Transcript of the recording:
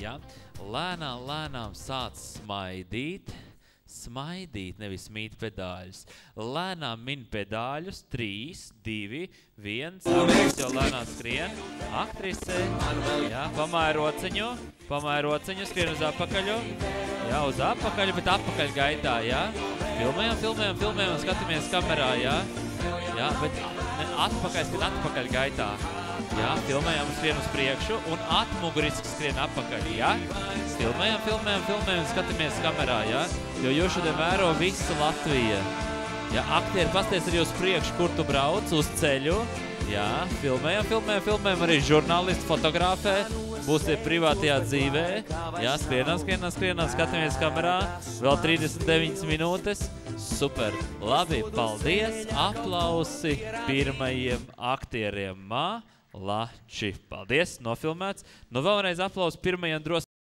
Ja? Lēnām sāc smaidīt. Smaidīt, nevis mīt pedāļus. Lēnām min pedāļus. 3, 2, 1. Aktris jau lēnām skrien. Aktrise. Jā, pamāja rociņu, skrien uz apakaļu. Jā, uz apakaļu, bet apakaļ gaitā, jā. Filmējam, skatāmies kamerā, jā. Jā, bet atpakaļ gaitā. Jā, filmējam, skrien uz priekšu un atmuguriski skrien apakaļ, jā. Filmējam, skatāmies kamerā, jā. Jo jūs šodien vēro visu Latviju. Jā, aktieri pasties arī uz priekšu, kur tu brauc, uz ceļu. Jā, filmējam, arī žurnālisti fotografē. Būsiet privātajā dzīvē. Jā, skrienam, skatāmies kamerā. Vēl 39 minūtes. Super. Labi, paldies. Aplausi pirmajiem aktieriem. Malači. Paldies, nofilmēts. Nu vēlreiz aplausi pirmajiem